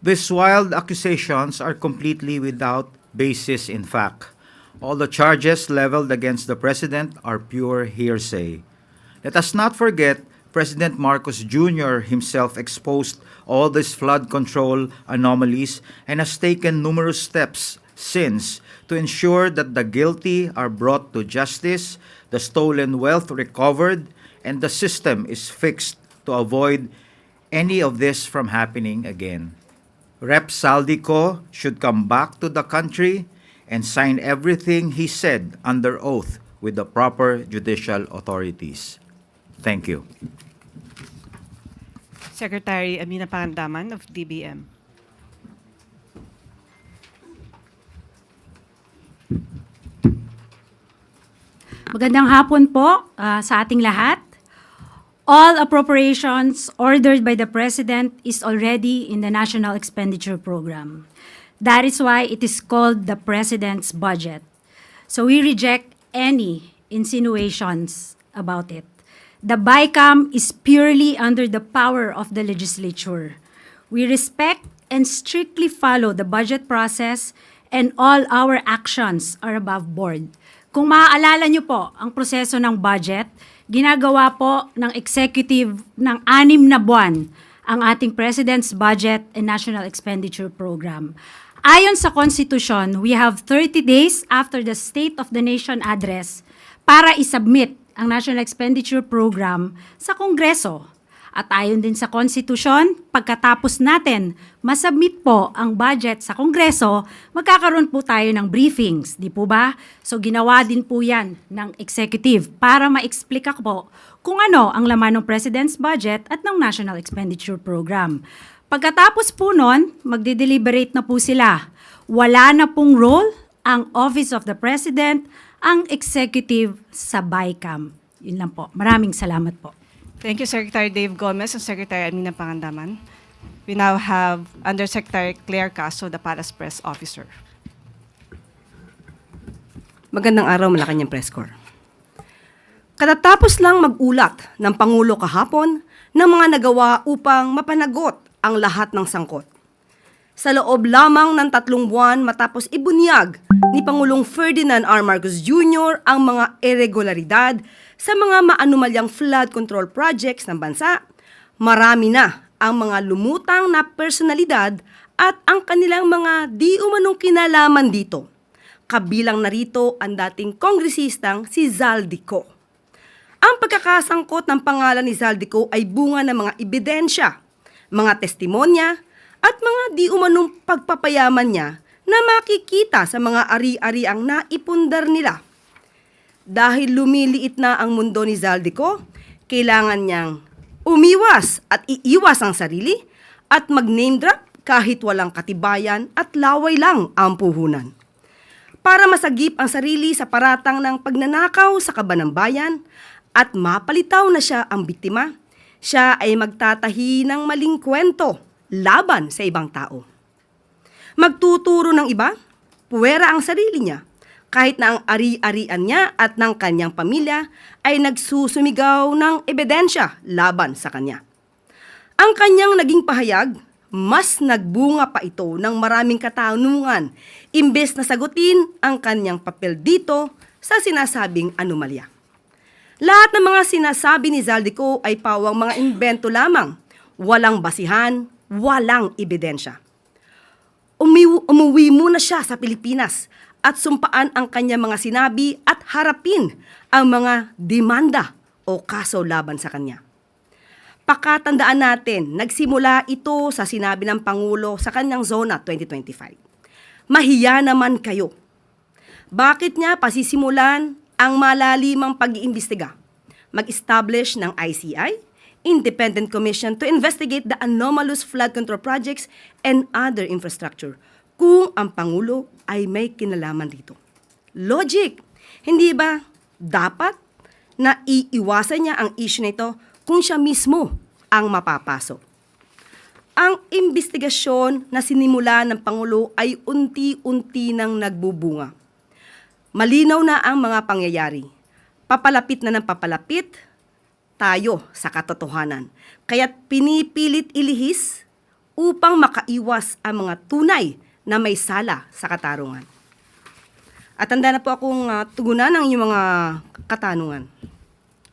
These wild accusations are completely without basis in fact. All the charges leveled against the president are pure hearsay. Let us not forget President Marcos Jr. himself exposed all these flood control anomalies and has taken numerous steps since to ensure that the guilty are brought to justice, the stolen wealth recovered, and the system is fixed to avoid any of this from happening again. Rep. Saldico should come back to the country and sign everything he said under oath with the proper judicial authorities. Thank you. Secretary Amina Pangandaman of DBM. Magandang hapon po sa ating lahat. All appropriations ordered by the President is already in the National Expenditure Program. That is why it is called the President's Budget. So we reject any insinuations about it. The BICAM is purely under the power of the legislature. We respect and strictly follow the budget process and all our actions are above board. Kung maaalala niyo po ang proseso ng budget, ginagawa po ng executive ng 6 na buwan ang ating President's Budget and National Expenditure Program. Ayon sa Constitution, we have 30 days after the State of the Nation Address para isubmit ang National Expenditure Program sa Kongreso. At ayon din sa Constitution, pagkatapos natin masubmit po ang budget sa Kongreso, magkakaroon po tayo ng briefings, di po ba? So ginawa din po yan ng executive para ma-explica po kung ano ang laman ng President's Budget at ng National Expenditure Program. Pagkatapos po nun, magde-deliberate na po sila. Wala na pong role ang Office of the President, ang executive sa BICAM. Yun lang po. Maraming salamat po. Thank you, Secretary Dave Gomez and Secretary Amina Pangandaman. We now have Undersecretary Claire Caso, the Palace Press Officer. Magandang araw, Malacanang Press Corps. Katatapos lang mag-ulat ng Pangulo kahapon ng mga nagawa upang mapanagot ang lahat ng sangkot. Sa loob lamang ng 3 buwan matapos ibunyag ni Pangulong Ferdinand R. Marcos Jr. ang mga irregularidad sa mga maanumalyang flood control projects ng bansa, marami na ang mga lumutang na personalidad at ang kanilang mga di umanong kinalaman dito. Kabilang narito ang dating kongresistang si Zaldico. Ang pagkakasangkot ng pangalan ni Zaldico ay bunga ng mga ebidensya, mga testimonya, at mga di umanong pagpapayaman niya na makikita sa mga ari-ariang naipundar nila. Dahil lumiliit na ang mundo ni Zaldico, kailangan niyang umiwas at iiwas ang sarili at mag-name drop kahit walang katibayan at laway lang ang puhunan. Para masagip ang sarili sa paratang ng pagnanakaw sa kaban ng bayan at mapalitaw na siya ang biktima, siya ay magtatahi ng maling kwento laban sa ibang tao. Magtuturo ng iba, puwera ang sarili niya, kahit na ang ari-arian niya at ng kanyang pamilya ay nagsusumigaw ng ebidensya laban sa kanya. Ang kanyang naging pahayag, mas nagbunga pa ito ng maraming katanungan imbes na sagutin ang kanyang papel dito sa sinasabing anomalya. Lahat ng mga sinasabi ni Zaldico ay pawang mga imbento lamang, walang basihan, walang ebidensya. Umuwi muna siya sa Pilipinas at sumpaan ang kanyang mga sinabi at harapin ang mga demanda o kaso laban sa kanya. Pakatandaan natin, nagsimula ito sa sinabi ng Pangulo sa kanyang Zona 2025. Mahiya naman kayo. Bakit niya pasisimulan ang malalimang pag-iimbestiga? Mag-establish ng ICI, Independent Commission to investigate the anomalous flood control projects and other infrastructure kung ang Pangulo ay may kinalaman dito. Logic! Hindi ba dapat na iiwasan niya ang issue nito kung siya mismo ang mapapasok? Ang investigasyon na sinimula ng Pangulo ay unti-unti nang nagbubunga. Malinaw na ang mga pangyayari. Papalapit na ng papalapit tayo sa katotohanan. Kaya't pinipilit ilihis upang makaiwas ang mga tunay na may sala sa katarungan. At handa na po akong tugunan ang inyong mga katanungan.